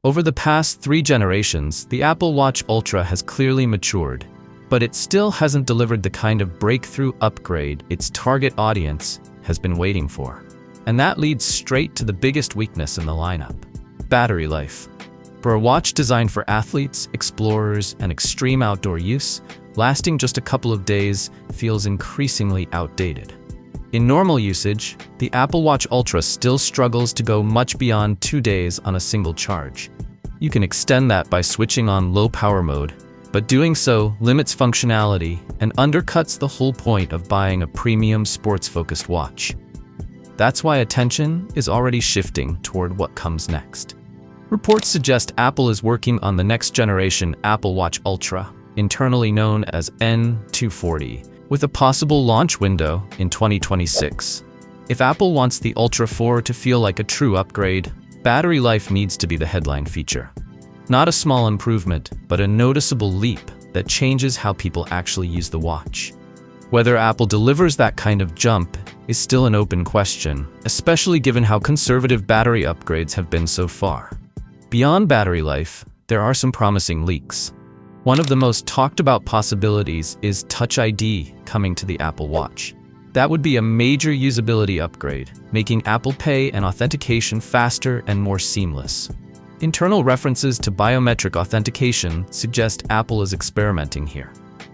Over the past 3 generations, the Apple Watch Ultra has clearly matured, but it still hasn't delivered the kind of breakthrough upgrade its target audience has been waiting for. And that leads straight to the biggest weakness in the lineup: battery life. For a watch designed for athletes, explorers, and extreme outdoor use, lasting just a couple of days feels increasingly outdated. In normal usage, the Apple Watch Ultra still struggles to go much beyond 2 days on a single charge. You can extend that by switching on low power mode, but doing so limits functionality and undercuts the whole point of buying a premium sports-focused watch. That's why attention is already shifting toward what comes next. Reports suggest Apple is working on the next generation Apple Watch Ultra, internally known as N240, with a possible launch window in 2026. If Apple wants the Ultra 4 to feel like a true upgrade, battery life needs to be the headline feature. Not a small improvement, but a noticeable leap that changes how people actually use the watch. Whether Apple delivers that kind of jump is still an open question, especially given how conservative battery upgrades have been so far. Beyond battery life, there are some promising leaks. One of the most talked about possibilities is Touch ID coming to the Apple Watch. That would be a major usability upgrade, making Apple Pay and authentication faster and more seamless. Internal references to biometric authentication suggest Apple is experimenting here.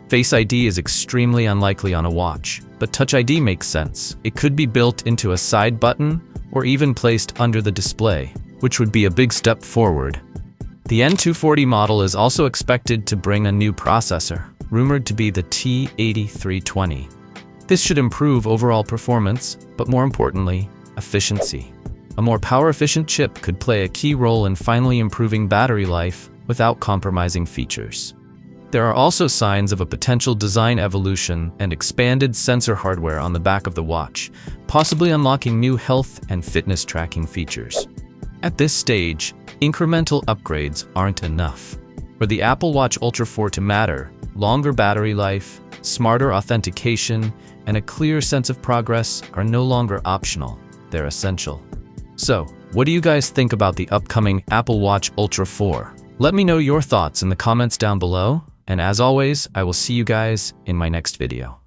Face ID is extremely unlikely on a watch, but Touch ID makes sense. It could be built into a side button or even placed under the display, which would be a big step forward. The N240 model is also expected to bring a new processor, rumored to be the T8320. This should improve overall performance, but more importantly, efficiency. A more power-efficient chip could play a key role in finally improving battery life without compromising features. There are also signs of a potential design evolution and expanded sensor hardware on the back of the watch, possibly unlocking new health and fitness tracking features. At this stage, incremental upgrades aren't enough. For the Apple Watch Ultra 4 to matter, longer battery life, smarter authentication, and a clear sense of progress are no longer optional, they're essential. So, what do you guys think about the upcoming Apple Watch Ultra 4? Let me know your thoughts in the comments down below, and as always, I will see you guys in my next video.